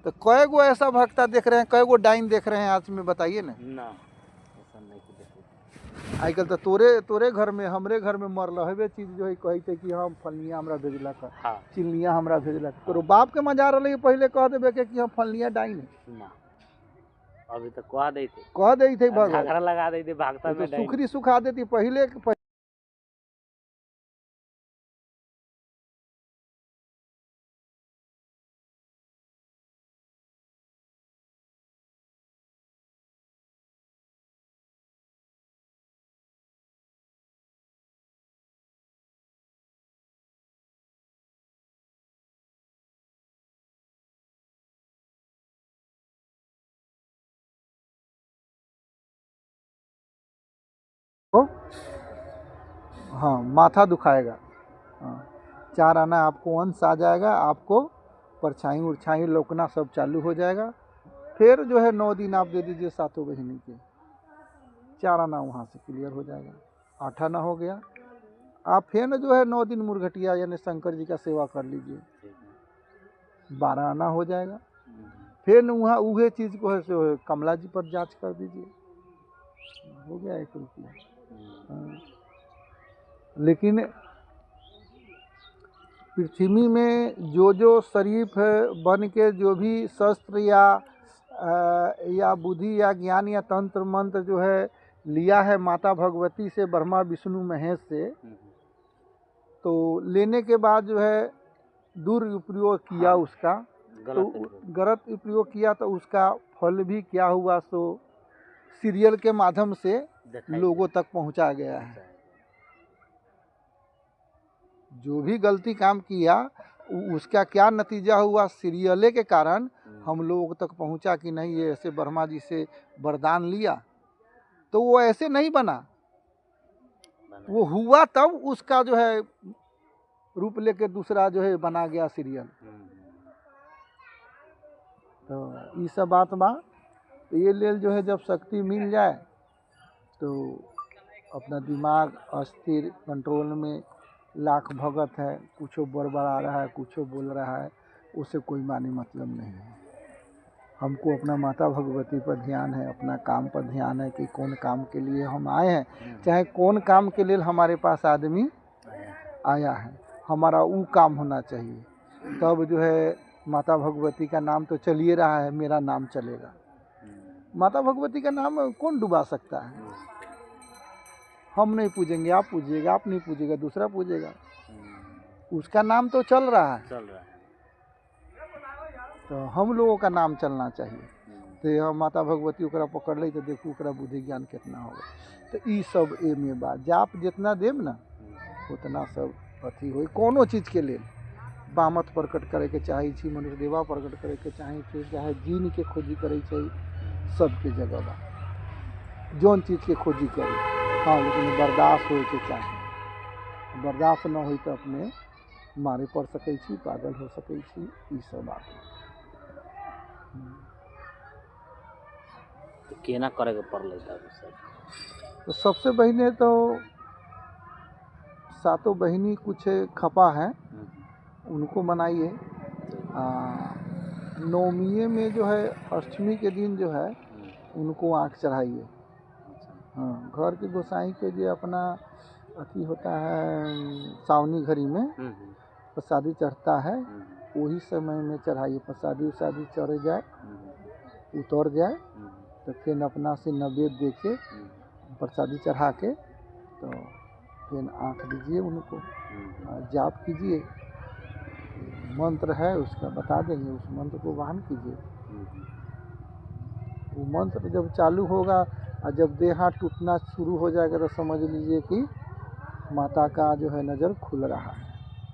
Speaker 2: तो कई गो ऐसा भक्ता देख रहे हैं, कई गो डाइन देख रहे हैं आज में, बताइए ना। आजकल तो तोरे घर में, हमरे घर में मर रहे चीज जो है कहते कि हम फलनिया हमरा भेजला कर, हाँ। चिलनिया हमरा भेजला कर, तो बाप के मजा रही पहले कह देबे कि हम फलनिया डाइन है,
Speaker 1: अभी तो कह देते
Speaker 2: झगड़ा
Speaker 1: लगा देते, भागता में
Speaker 2: सुखरी सुखा देती पहले। हाँ माथा दुखाएगा, हाँ 4 आना आपको अंश आ जाएगा, आपको परछाई उरछाई लोकना सब चालू हो जाएगा। फिर जो है 9 दिन आप दे दीजिए सातों बहिनी के, 4 आना वहाँ से क्लियर हो जाएगा। 8 आना हो गया, आप फिर न जो है 9 दिन मुरघटिया यानी शंकर जी का सेवा कर लीजिए, 12 आना हो जाएगा। फिर न वहाँ उहे चीज़ को है सो कमला जी पर जांच कर दीजिए, हो गया 1 रुपया। हाँ। लेकिन पृथ्वी में जो शरीफ बन के जो भी शस्त्र या बुद्धि या ज्ञान या तंत्र मंत्र जो है लिया है माता भगवती से, ब्रह्मा विष्णु महेश से, तो लेने के बाद जो है दुरुपयोग किया, हाँ, उसका तो गलत उपयोग किया तो उसका फल भी क्या हुआ सो सीरियल के माध्यम से लोगों तक पहुंचा गया है। जो भी गलती काम किया उसका क्या नतीजा हुआ, सीरियले के कारण हम लोगों तक पहुंचा कि नहीं ये ऐसे ब्रह्मा जी से वरदान लिया, तो वो ऐसे नहीं बना, वो हुआ तब उसका जो है रूप लेके दूसरा जो है बना गया सीरियल। तो ये सब बात बा, तो ये लेल जो है जब शक्ति मिल जाए तो अपना दिमाग अस्थिर कंट्रोल में, लाख भगत है, कुछ बड़बड़ा रहा है, कुछ बोल रहा है, उससे कोई माने मतलब नहीं है। हमको अपना माता भगवती पर ध्यान है, अपना काम पर ध्यान है कि कौन काम के लिए हम आए हैं, चाहे कौन काम के लिए हमारे पास आदमी आया है, हमारा वो काम होना चाहिए। तब जो है माता भगवती का नाम तो चल ही रहा है, मेरा नाम चलेगा। माता भगवती का नाम कौन डुबा सकता है? हम नहीं पूजेंगे, आप पूजिएगा, आप नहीं पूजिएगा दूसरा पूजेगा, उसका नाम तो चल रहा है, तो हम लोगों का नाम चलना चाहिए। तो माता भगवती ओकरा पकड़ ली तो देखू ओकरा बुद्धि ज्ञान कितना होगा। तो ये सब ए में बात, जाप जितना देव ना उतना सब अथी हो। कोनो चीज़ के लिए बामत प्रकट करे के चाहे छी, मनुष्य देवा प्रकट करे के चाहे जीन के खोजी करे चाहिए, सबके जगह बा जौन चीज़ के खोजी करे, हाँ लेकिन बर्दाश्त हो के चाहे, बर्दाश्त न हो तो अपने मारे पड़ सकै छी, पागल हो सकै छी, ई सब बात।
Speaker 1: तो केना करे के पड़ले
Speaker 2: तो सबसे पहले तो सातों बहिनी कुछ खपा है उनको बनाइए। नवमी में जो है अष्टमी के दिन जो है उनको आँख चढ़ाइए, हाँ, घर के गोसाई के जो अपना अथी होता है सावनी घड़ी में प्रसादी चढ़ता है, वही समय में चढ़ाइए। प्रसादी उसादी चढ़ जाए, उतर जाए, तो फिर अपना से नैवेद्य दे के प्रसादी चढ़ा के तो फिर आँख दीजिए उनको, जाप कीजिए, मंत्र है उसका बता देंगे, उस मंत्र को वाहन कीजिए। वो मंत्र जब चालू होगा और जब देह हाथ टूटना शुरू हो जाएगा तो समझ लीजिए कि माता का जो है नज़र खुल रहा है।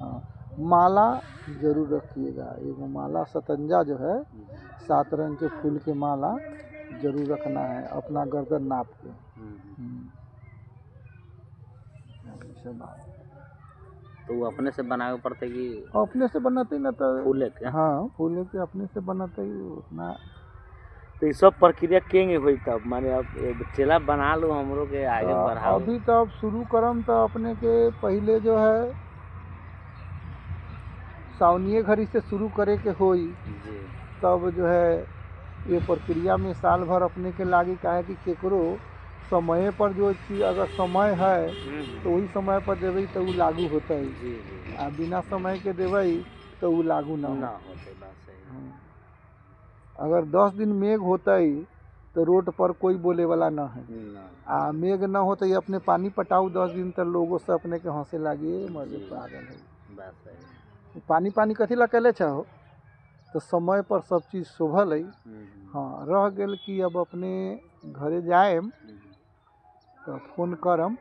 Speaker 2: हाँ, माला जरूर रखिएगा, एक माला सतंजा जो है 7 रंग के फूल के माला जरूर रखना है, अपना गर्दन नाप के।
Speaker 1: तो वो अपने से बनावे पड़ते कि
Speaker 2: अपने से बनाते ही ना तो
Speaker 1: फूले के?
Speaker 2: हाँ, फूले के अपने से बनाते ही उतना।
Speaker 1: तो ये सब प्रक्रिया केंगे हुई तब माने अब चेला बना लो हमरो के आगे बढ़ाओ।
Speaker 2: अभी तो अब शुरू करम तो अपने के पहले जो है सावनिये घड़ी से शुरू करे के होई, तब जो है ये प्रक्रिया में साल भर अपने के लागी। काहे कि केकरो समय पर जो चीज अगर समय है तो वही समय पर देवे तो वो लागू होता है, आ बिना समय के देवे तो वो लागू ना होते। अगर 10 दिन मेघ होता ही तो रोड पर कोई बोले वाला ना है, आ मेघ ना होता ही अपने पानी पटाऊ 10 दिन तक लोगों से अपने के हंसे लागिए मजे पागल है। पानी पानी कथी ला कैले हो, तो समय पर सब चीज़ शोभल है। हाँ, रह गेल कि अब अपने घरे जाएम तो फोन करम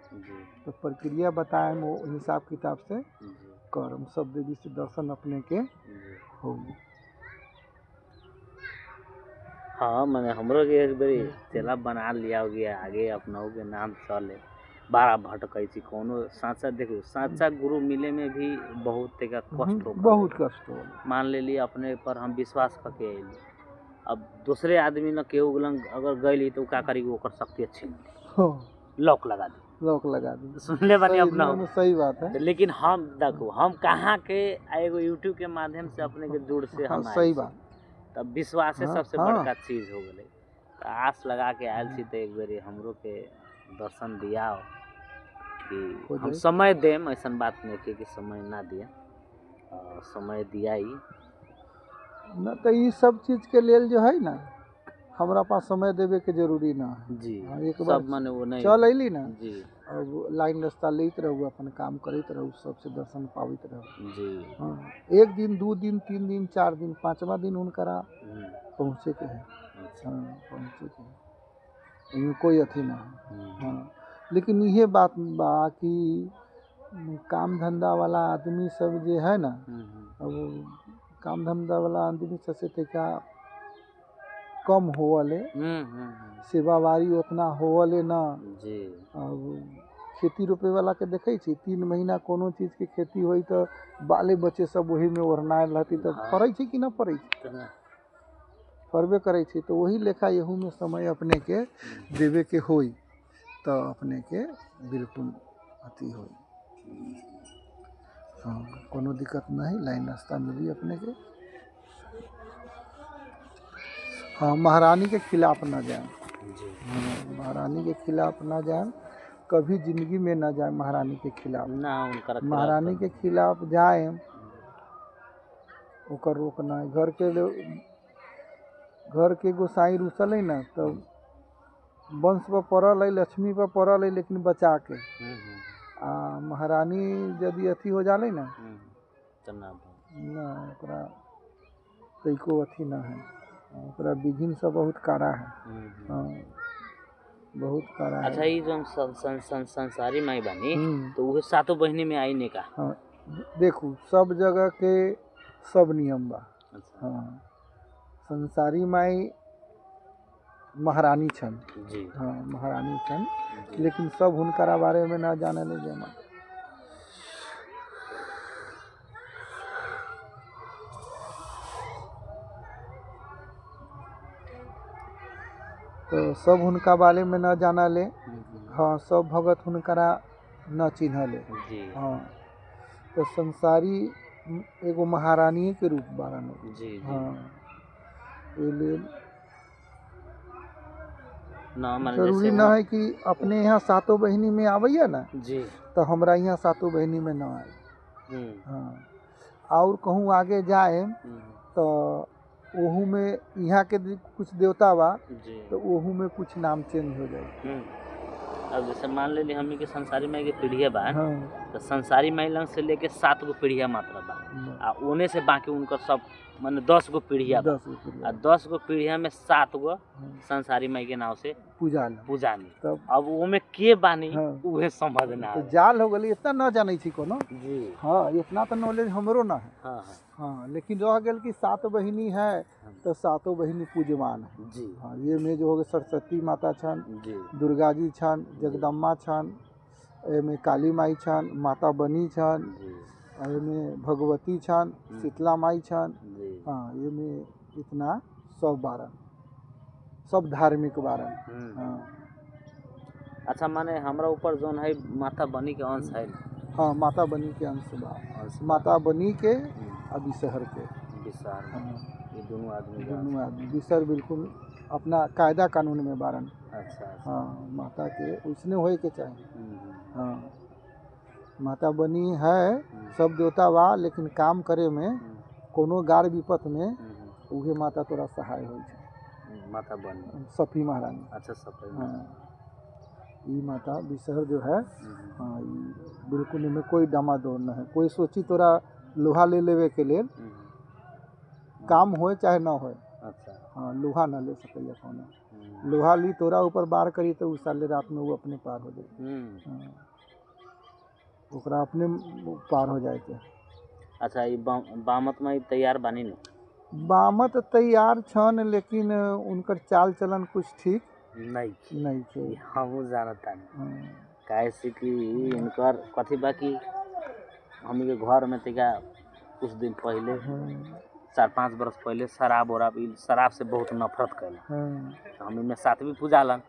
Speaker 2: तो प्रक्रिया बताएम, वो हिसाब किताब से करम, सब देवी से दर्शन अपने के होगी।
Speaker 1: हाँ मैंने हमरो के एक बारी चेला बना लिया हो गया, आगे अपनाओ के नाम चले बारा भटकै छी कोनो साचा। देखो साचा गुरु मिले में भी बहुत का कष्ट हो,
Speaker 2: बहुत कष्ट हो।
Speaker 1: मान ले अपने पर हम विश्वास करके अइली, अब दूसरे आदमी न केहू लंग अगर गइली तो का करी, ओकर शक्ति अच्छी लॉक लगा दी, सुन ले बनी अपना।
Speaker 2: सही बात है,
Speaker 1: लेकिन हम देखो हम कहाँ के एगो यूट्यूब के माध्यम से अपने के जुड़ से हम
Speaker 2: सही बात,
Speaker 1: तब विश्वास सबसे बड़का चीज हो गई। तो आस लगा के आयल छी तो एक बारी हमरो के दर्शन दिया कि हम समय देम, ऐसा बात नहीं थी कि समय ना दिया, समय दिया ही
Speaker 2: न। तो ये सब चीज के लेल जो है ना हमारा पास समय देवे के जरूरी ना है
Speaker 1: जी।
Speaker 2: एक बार
Speaker 1: माने वो नहीं
Speaker 2: चल अली ना
Speaker 1: जी,
Speaker 2: अब लाइन रास्ता लेते रहू, अपन काम करते रहू, सबसे दर्शन पावित रहू
Speaker 1: जी।
Speaker 2: हाँ, 1 दिन 2 दिन 3 दिन 4 दिन 5वां दिन उनकरा पहुँचे के है। हाँ, पहुँचे के है, इनमें कोई अथी ना है। हाँ, लेकिन ये बात बा कि काम धंधा वाला आदमी सब जो है ना, अब काम धंधा वाला आदमी सबसे तरीका कम होवले, सेवावारी उतना होवले ना जी। अब खेती रोपे वाला के देखे छी 3 महीना कोनो चीज के खेती होई तो बाले बच्चे सब वही में ओरनाए रहती, तो फरै छी कि ना फरै छी, फरबे करे छी। तो वही लेखा यहू में समय अपने के देवे के होई तो अपने के बिल्कुल अति होई। हाँ, कोनो दिक्कत नहीं, लाइन रास्ता मिली अपने के। हाँ, महारानी के खिलाफ ना जाए, महारानी के खिलाफ ना जाए, कभी जिंदगी में ना जाए महारानी के खिलाफ
Speaker 1: ना। उनका
Speaker 2: महारानी के खिलाफ जाए ओकर रोकना है। घर के गोसाई रुसल है ना, तो वंश पर पड़ल है, लक्ष्मी पर पड़ल है, लेकिन बचा के आ महारानी यदि अथी हो जाले ना ना ओकरा तैको अथी ना है, ओकरा विघिन सब बहुत कड़ा है। हाँ, बहुत कड़ा है।
Speaker 1: अच्छा, ये जो हम संसारी माई बानी तो वो 7 बहिनी में आई नहीं का?
Speaker 2: हाँ, देखो सब जगह के सब नियम बा। हाँ, संसारी माई महारानी छन जी। हाँ, महारानी छन, लेकिन सब हुनकरा बारे में ना जाने ले जाना। तो सब हुनका बारे में न जाना ले। हाँ, सब भगत हुनकरा न चिन्ह ले। हाँ, तो संसारी एगो महारानी के रूप बारन जी। हाँ,
Speaker 1: ना माने
Speaker 2: जरूरी
Speaker 1: जैसे
Speaker 2: ना है कि अपने यहाँ सातों बहिनी में आवैया ना
Speaker 1: जी
Speaker 2: तो हमरा यहाँ सातों बहिनी में ना आए। हाँ और कहूँ आगे जाए तो ओहू में यहाँ के कुछ देवता बा
Speaker 1: जी
Speaker 2: तो ओहू में कुछ नाम चेंज हो जाए।
Speaker 1: अब जैसे मान ले हमनी के संसारी माई के पीढ़िया बा
Speaker 2: हाँ
Speaker 1: तो संसारी माई लंग से लेके 7 गो पीढ़िया मात्र बा आ ओने से बाकी उनकर सब माने 10 गो पीढ़िया बा
Speaker 2: 10 गो पीढ़िया।
Speaker 1: आ 10 गो पीढ़िया में 7 गो संसारी माई के नाव से पूजानी
Speaker 2: तब
Speaker 1: अब ओमे के बानी
Speaker 2: हाँ।
Speaker 1: उहे समझ ना
Speaker 2: तो जाल हो गई इतना ना जाने छी कोनो
Speaker 1: जी
Speaker 2: हाँ इतना तो नॉलेज हमरो ना है।
Speaker 1: हाँ
Speaker 2: हाँ लेकिन रह गया कि 7 बहिनी है तो 7 बहिनी पूजवान है।
Speaker 1: जी
Speaker 2: हाँ ये में जो हो गए सरस्वती माता छन
Speaker 1: जी
Speaker 2: दुर्गा जी छन जगदम्बा छन एमे काली माई छन माता बनी छन
Speaker 1: जी
Speaker 2: एमे भगवती छन शीतला माई छन।
Speaker 1: जी
Speaker 2: हाँ ये में इतना सब बारन सब धार्मिक बारन। हाँ
Speaker 1: अच्छा माने हमरा ऊपर जोन है माता बनी के अंश है
Speaker 2: हाँ माता बनी के अंश बा माता बनी के और विषहर के
Speaker 1: विशाल
Speaker 2: हाँ
Speaker 1: ये दोनों आदमी का
Speaker 2: दोनों आदमी विषहर बिल्कुल अपना कायदा कानून में बारन।
Speaker 1: अच्छा
Speaker 2: हाँ माता के उसने होए के चाहिए। हाँ माता बनी है सब देवता बा लेकिन काम करे में कोनो गार विपत में उहे माता तोरा सहाय हो
Speaker 1: माता बनी
Speaker 2: सफी महारानी।
Speaker 1: अच्छा सफी
Speaker 2: हाँ ये माता विषहर जो है हाँ बिल्कुल इनमें कोई डामाडोल न है। कोई सोची तोरा लोहा ले लेवे के लिए काम होए चाहे ना होए।
Speaker 1: अच्छा
Speaker 2: हाँ लोहा ना ले सके कोनो लोहा ली तोरा ऊपर बार करी तो उस साले रात में वो अपने पार हो जाए। ओकरा अपने पार हो जाए के।
Speaker 1: अच्छा ये बामत में तैयार बानी न
Speaker 2: बामत तैयार छन लेकिन उनकर चाल चलन कुछ ठीक नहीं छे
Speaker 1: हमहू जानता काहे से कि इनकर कथी बा कि हम के घर में तका कुछ दिन पहले 4-5 बरस पहले शराब से बहुत नफरत कैला हम में 7वीं पूजा लन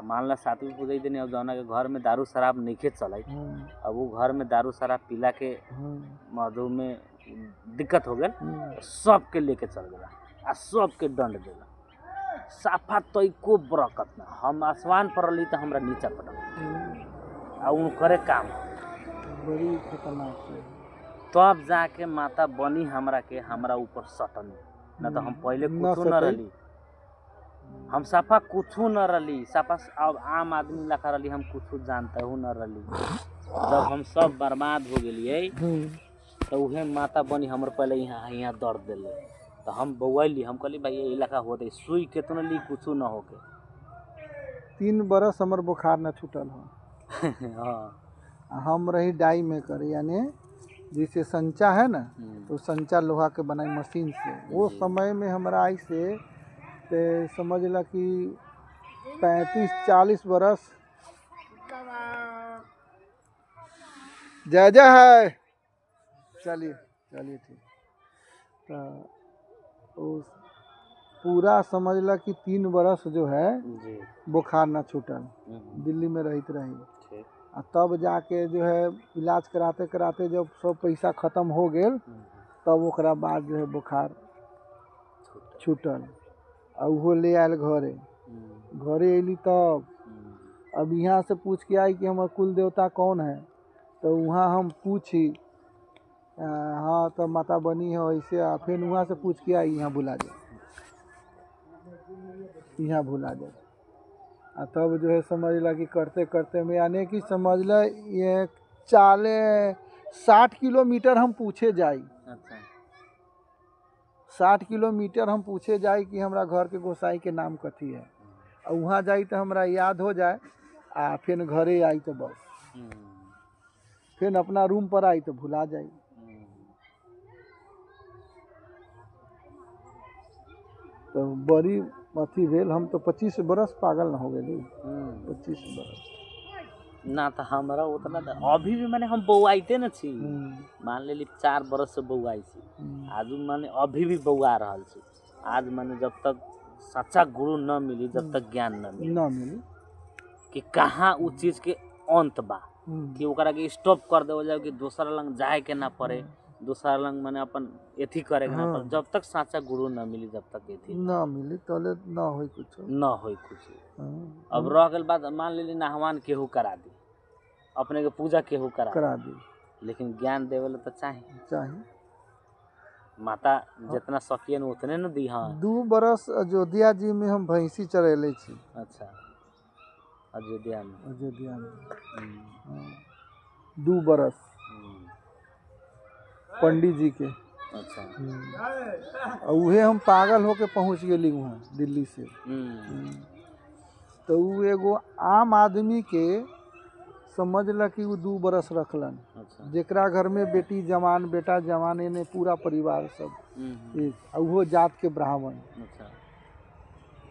Speaker 1: मान ला 7वीं पूजा दिन अब जौना के घर में दारू शराब नहीं चल अब वो घर में दारू शराब पीला के मधु में दिक्कत हो गया सबके लेके चल गया आ सबके दंड देला साफा तैको बरकत ना हम आसमान पर रही तो हमरा नीचा पड़ल आ उन करे काम
Speaker 2: बड़ी खतरनाक है।
Speaker 1: तब जाके माता बनी हमरा ऊपर सटनी न तो हम पहले कुछ न रही हम साफा कुछ न रही साफा अब आम आदमी लखा रही हम कुछ जानते हूँ न रही जब हम सब बर्बाद हो गए तो उहे माता बनी हमर पहले यहाँ दर्द दिले तो हम बउली हम कहली भाई ये इलाका होते सुई कितना ली कुछ न होके
Speaker 2: 3 बरस हमर बुखार न छूटल हो।
Speaker 1: हाँ
Speaker 2: हम रही डाई में कर यानी जैसे संचा है ना तो संचा लोहा के बनाई मशीन से वो समय में हमरा ऐसे ते समझ ला कि 35-40 बरस जय जय है। चलिए चलिए ठीक तो पूरा समझ ला कि 3 बरस जो है बुखार ना छूटल दिल्ली में रहते रही आ तब जाके जो है इलाज कराते कराते जब सब पैसा ख़त्म हो गए तब ओकरा बाद जो है बुखार छूटल आ वो ले आयल घरे अली तब अब यहाँ से पूछ के आई कि हमार कुल देवता कौन है तो वहाँ हम पूछी हाँ तो माता बनी है वैसे फिर वहाँ से पूछ के आई यहाँ भुला जाए आ तब जो है समझ ला कि करते करते में यानी कि समझ ला ये 60 किलोमीटर हम पूछे जाई।
Speaker 1: अच्छा
Speaker 2: 60 किलोमीटर हम पूछे जाई कि हमरा घर के गोसाई के नाम कथी है और वहाँ जाई तो हमरा याद हो जाए आ फिर घरे आई तो बस फिर अपना रूम पर आई तो भुला जाई। तो बड़ी अथी भेल हम तो 25 बरस पागल न हो गए 25 बरस
Speaker 1: ना तो हमारा उतना अभी भी माने हम बउआइते न छी मान लेली 4 बरस से बउआई छी आज माने अभी भी बउआ रहल छी आज माने जब तक सच्चा गुरु न मिली जब तक ज्ञान न मिली कि कहाँ उ चीज के अंत बा कि ओकरा के स्टॉप कर देवल जाए कि दूसरा लंग जाए के ना पड़े दूसरा लंग माने अपन एथी करेगा ना, पर जब तक साचा गुरु ना मिली जब तक एथी
Speaker 2: ना मिली तले ना होई कुछ।
Speaker 1: अब रह गल बात, मान लेली नहवान केहू करा दी, अपने के पूजा केहू करा दी, लेकिन ज्ञान देवल तो चाहिए। माता जितना सकियन उतने न दी। हाँ
Speaker 2: 2 बरस अयोध्या जी में हम भैंसी चरेले छी।
Speaker 1: अच्छा, अयोध्या में
Speaker 2: 2 बरस पंडित जी के। अच्छा, उहे हम पागल होके पहुँच गेली वहाँ दिल्ली से। तो उ एगो आम आदमी के समझला कि वो 2 बरस रखलन। अच्छा। जेकरा घर में बेटी जवान बेटा जवान ने पूरा परिवार सब एक वो जात के ब्राह्मण। अच्छा।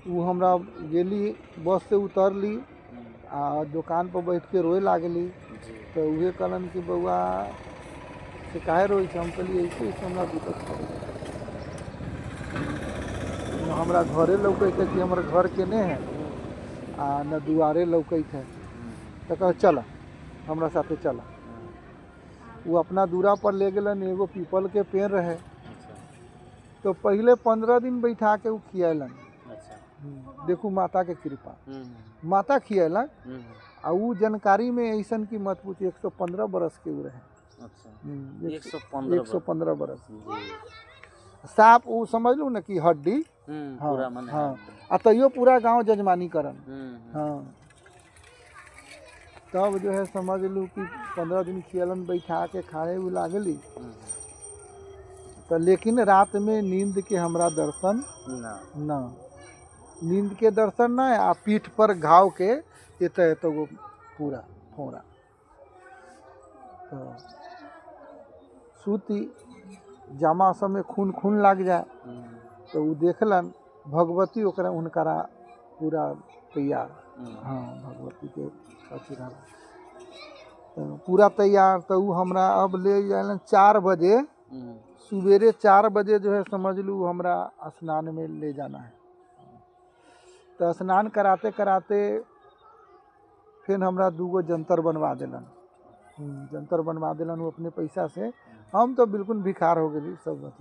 Speaker 2: वो हमरा गेली बस से उतरली आ दुकान पर बैठ के रोए लागली। तो उहे कहलन कि बउआ से काहे रोई हम कहली ऐसे हमरा दिक्कत करे, हमरा घरे लौकैत है कि हमारे घर केने है आ न दुआरे लौकैत है। तो कह चला हमरा साथे चला। वो अपना दूरा पर ले गलन, एगो पीपल के पेड़ रहे। तो पहले 15 दिन बैठा के वो खियालन। देखू माता के कृपा, माता खियालन। आ वो जानकारी में ऐसन की मत पूछी, 115 बरस के वो रहे। अच्छा, 115 बरस साफ वो समझ लू न कि हड्डी। हाँ, आ तैयो पूरा गांव जजमानी करन। हाँ, तब जो है समझ लू कि 15 दिन खियालन बैठा के खाए वो लागली। तो लेकिन रात में नींद के हमरा दर्शन ना नींद के दर्शन ना आ पीठ पर घाव के तो वो पूरा फोड़ा। तो सूती जामा सब में खून लग जाए। तो वो देखलन भगवती ओकरा उनकरा पूरा तैयार। हाँ, भगवती के तो पूरा तैयार। तो वो हमरा अब ले जालन 4 बजे, सुबेरे 4 बजे जो है समझ लू हमरा स्नान में ले जाना है। तो स्नान कराते कराते फिर हमरा 2 जंतर बनवा दिलन। जंतर बनवा दिलन वो अपने पैसा से। हम तो बिल्कुल भिखार हो गई सब।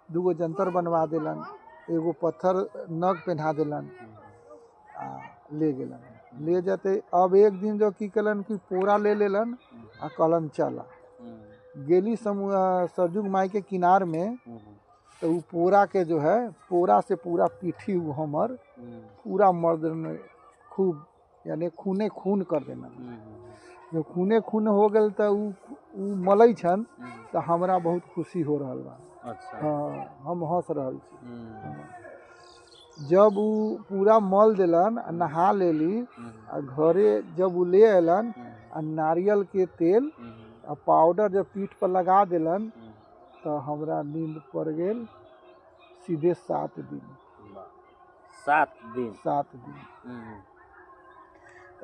Speaker 2: 2 जंतर बनवा दिलन, एगो पत्थर नग पहना दिलन आ ले गेलन। ले जाते अब एक दिन जो की कलन कि पोरा ले लेलन आ कहलन चला। गेली सरजुग माई के किनार में। तो वो पोरा के जो है पोरा से पूरा पीठी हमर पूरा मर्द ने खूब यानी खूने खून कर देना। जो खूने खून हो गल तो उ मलई छन। तो हमरा बहुत खुशी हो रहा बा। अच्छा। हाँ, हम हंस रहल छी। जब वो पूरा मल दिलन आ नहा लेली आ घरे जब वो ले अलन आ नारियल के तेल आ पाउडर जब पीठ पर लगा दिलन तो हमरा नींद पड़ गेल सीधे 7 दिन।
Speaker 1: 7 दिन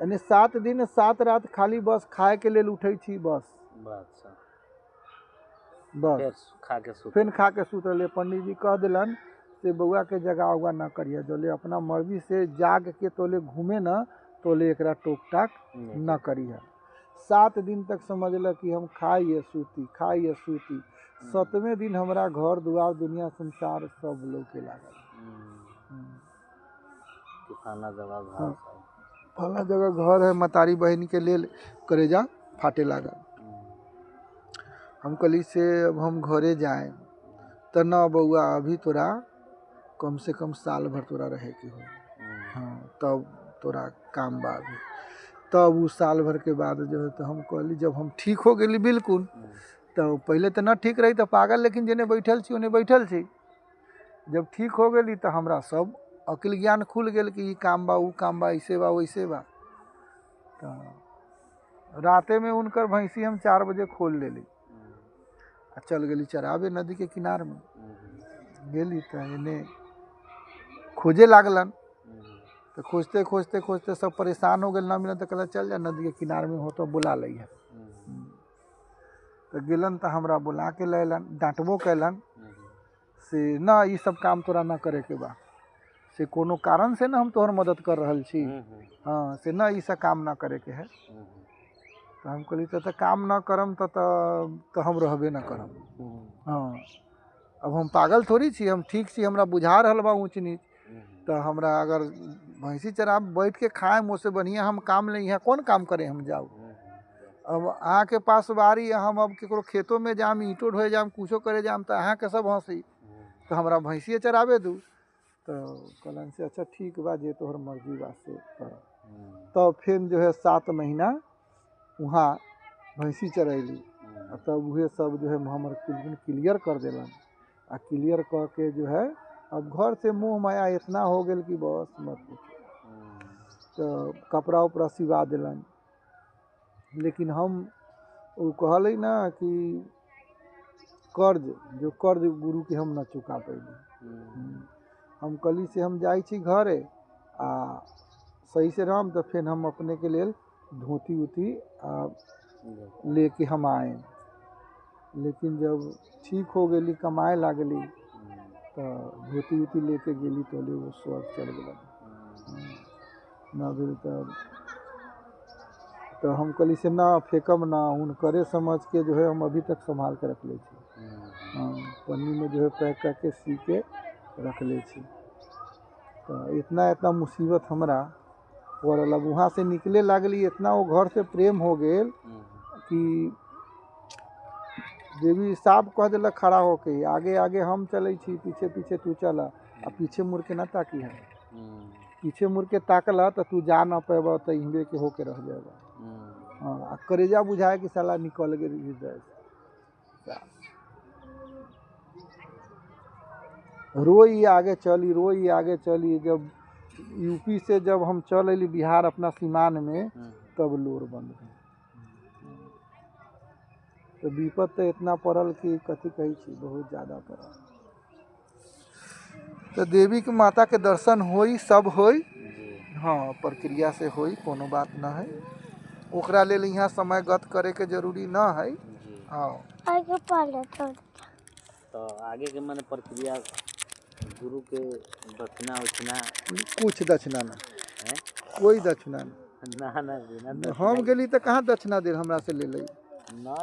Speaker 2: यानी 7 दिन 7 रात खाली बस खाए के लिए उठे छी बस। फिर खा के सुतले। पंडित जी कह दिलन से बउआ के जगह उगा ना करिए, जोले अपना मर्जी से जाग के तोले घूमे न तोले एकरा टोक टाक न करिए। 7 दिन तक समझ ल कि हम खाइए सूती। 7वें दिन हमारा घर दुआर दुनिया संसार सब लोग के लागल। फला जगह घर है, मतारी बहन के लेल करेजा फाटे लागल। हम कहली से अब हम घरे जाए तो न बउआ अभी तोरा कम से कम साल भर तोरा रहे के हो। हाँ, तब तोरा काम बा अभी। तब उस साल भर के बाद जो है तो हम कहली जब हम ठीक हो गई बिल्कुल। तो पहले तो न ठीक रही तो पागल, लेकिन जेने बैठल छी उन्हें बैठल छी। जब ठीक हो गई तो हमरा सब अकिल ज्ञान खुल गया कि ये काम बा वो काम बा ऐसे बा वैसे बा। तो राते में उनकर भैंसी हम 4 बजे खोल लेली आ चल गली चरावे नदी के किनार में। गेली तो इन्हें खोजे लागलन। तो खोजते खोजते खोजते सब परेशान हो गए, ना मिला तो कहला चल जा नदी के किनार में हो तो बुला ली है। तो गेलन तो हमरा बुला के लैलन, डांटबो कैलन से ना ये सब काम तोरा ना करे के बा, से कोनो कारण से ना हम तोहर मदद कर रहल छी। हाँ, से ना ये सब काम ना करे के है। तो हम कहली तो काम न करम तो हम रहबे न करम। हाँ, अब हम पागल थोड़ी छी, हम ठीक छी, हमरा बुझा रहल बा ऊँच नीच। तो हमरा अगर भैंसी चरा बैठ के खाए मुझसे बढ़िया हम काम ले, यहाँ कौन काम करे हम जाऊ। अब अहाँ के पास बारी, हम अब केकरो खेतों में जाम, ईंटो ढोए जाम, कुछो करे जाम, तो अहाँ के सब हंसी, तो हमरा भैंसिए चरावे दू। तो कहलन से अच्छा ठीक बा, जे तोहर मर्जी बा से कर। तब फिर जो है 7 महीना वहाँ भैंसी चरैली, तब उहे सब जो है हमर क्लियर कर देलन। आ क्लियर कर के जो है अब घर से मुँह माया इतना हो गया कि बस मत पूछो। तो कपड़ा उपड़ा सिवा दिलन। लेकिन हम वो कहले ना कि कर्ज गुरु के हम न चुका पैली। हम कली से हम जाई छी घरे आ सही से रहम, तो फिर हम अपने के लेल धोती उती लेके हम आए। लेकिन जब ठीक हो गई, कमाए लागली, तो धोती उती लेके गेली, तो वो स्वर्ग चल गया न भेल। तो हम कली से ना फेंकम ना, उनकरे समझ के जो है हम अभी तक संभाल के रख ले छी। हाँ, पन्नी में जो है पैक करके सी के रख ले छी। तो इतना मुसीबत हमरा और अलग वहाँ से निकले लागली, इतना वो घर से प्रेम हो गए कि देवी साहब कह दिल खड़ा होके, आगे आगे हम चले छी, पीछे पीछे तू चला। आ पीछे मुड़ के ना ताकी है, पीछे मुड़ के ताकला तो तू जा ना पेबा, तो इहबे के होके रह जाएगा। हाँ, करेजा बुझाए कि साला निकल गए। रोई आगे चली। जब यूपी से जब हम चल अली बिहार अपना सीमान में, तब लोर बंद गई। तो विपद तो इतना पड़ल कि कथी कही छी, बहुत ज़्यादा पड़ल। तो देवी के माता के दर्शन होई, सब होई। हाँ, प्रक्रिया से होई, कोनो बात ना है। ओकरा लेल यहाँ समय गत करे के जरूरी ना है। हाँ,
Speaker 1: आगे पहले तो आगे के माने प्रक्रिया गुरु के दक्षिणा उछना
Speaker 2: कुछ दक्षिणा ना है, कोई दक्षिणा ना। हम गेली तो कहाँ दक्षिणा दे हमरा से ले ले न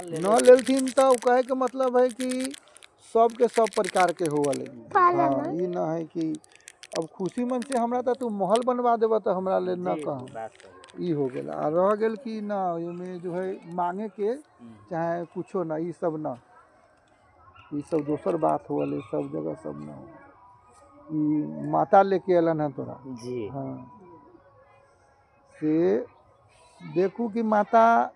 Speaker 2: लेलथिन। तो कहे के मतलब है कि सबके सब प्रकार के होवल। हाँ, ये ना है कि अब खुशी मन से हमरा तो तू महल बनवा देबा तो हमरा ले ना कह, ई हो गेल। आ रह गेल कि ना में जो है मांगे के चाहे कुछो ना, ये सब ना, ये सब दोसर बात होवल, सब जगह सब ना हो। ई माता लेके अलन है तोरा जी। हाँ, से देखू कि माता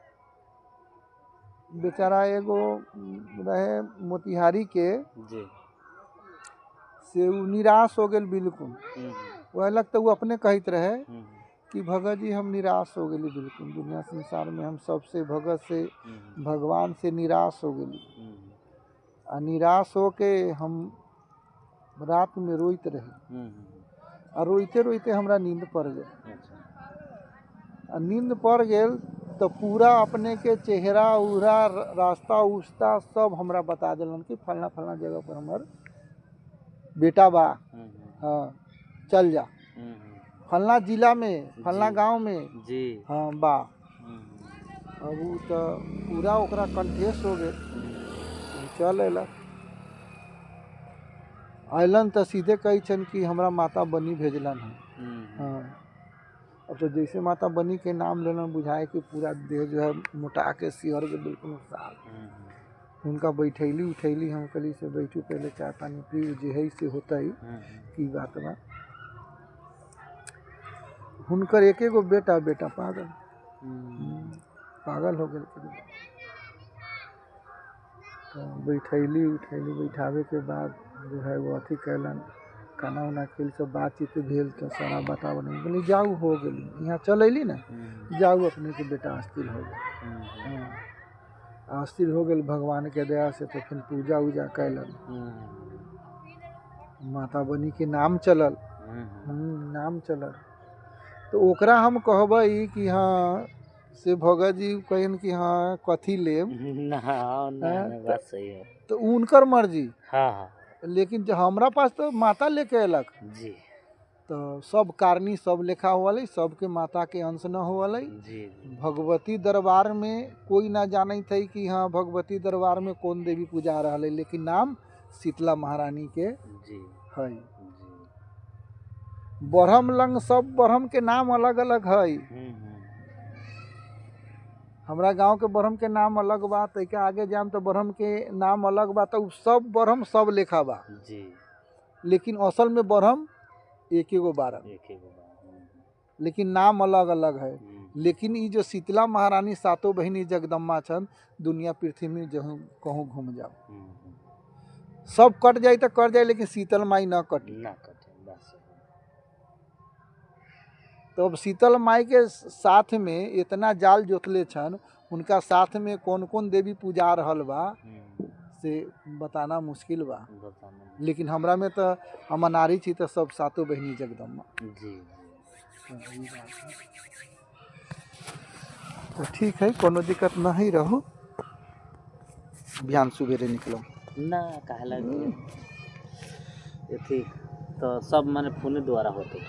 Speaker 2: बेचारा एगो रहे मोतिहारी के जी, से वो निराश हो गए बिल्कुल। वो अलग तो वो अपने कहते रहे कि भगत जी हम निराश हो गए बिल्कुल, दुनिया संसार में हम सबसे भगत से भगवान से निराश हो गए। आ निराश हो के हम रात में रोइत रहे, और रोते रोते हमरा नींद पड़ गए। नींद पड़ गए तो पूरा अपने के चेहरा उहरा रास्ता उस्ता सब हमरा बता दिलन कि फलना फलना जगह पर हमार बेटा बा। हाँ, चल जा फलना जिला में, फलना गांव में जी। हाँ बा। अब वो तो पूरा ओकरा कंठेस हो गए। चल अलन तो सीधे कही छन कि हमरा माता बनी भेजलन है। हाँ, अब तो जैसे माता बनी के नाम लेलन, बुझाए कि पूरा देह जो है मोटा के सिहर के बिल्कुल साल। उनका बैठैली उठैली, हम कली से बैठू पहले चाय पानी पी, जे है से होता ही की बात बा। उनकर एक एगो बेटा पागल हो गए। तो बैठैली उठैली, बैठावे के बाद जो है वो अथी कैलन, खाना उना खेल सब बातचीत भेल। तो सारा बतावन बोली जाऊ हो गई, यहाँ चल अली ना, जाऊ अपने के बेटा स्थिर हो गए। हाँ, स्थिर हो गए भगवान के दया से। तो फिर पूजा उजा कैलन, माता बनी के नाम चलल। नाम चलल तो ओकरा हम कहबई कि हाँ से भगत जी कहन कि हाँ कथी लेब ना, बात सही है। तो उनकर मर्जी। हाँ, लेकिन जो हमरा पास तो माता लेके अलग जी। तो सब कारणी सब लेखा होवल, सबके माता के अंश न होवल।
Speaker 1: जी
Speaker 2: भगवती दरबार में कोई ना जाने थे कि हाँ भगवती दरबार में कौन देवी पूजा रहा है, लेकिन नाम शीतला महारानी के
Speaker 1: जी
Speaker 2: है।
Speaker 1: जी
Speaker 2: ब्रह्म लंग सब ब्रह्म के नाम अलग अलग है। हमरा गांव के ब्रह्म के नाम अलग बा, तैके आगे जाम तो ब्रह्म के नाम अलग बा, तो सब ब्रह्म सब लेखा बा
Speaker 1: जी,
Speaker 2: लेकिन असल में ब्रह्म एक एगो बारह, लेकिन नाम अलग अलग है। लेकिन ये जो शीतला महारानी सातों बहिनी जगदम्बा छन, दुनिया पृथ्वी में जहाँ कहूँ घूम जाओ सब कट जाए तो कट जाए, लेकिन शीतल माई न कटे
Speaker 1: बस।
Speaker 2: तो अब शीतल माई के साथ में इतना जाल जोतले छन, उनका साथ में कौन कौन देवी पूजा रहल बा से बताना मुश्किल बा। लेकिन हमरा में तो हम नारी छी तो सब सातों बहिनी जगदम्बा
Speaker 1: जी।
Speaker 2: तो ठीक है, कोनो दिक्कत नहीं रहू, बिहान सुबेरे निकलो
Speaker 1: ना कहला तो सब माने फोन द्वारा होते।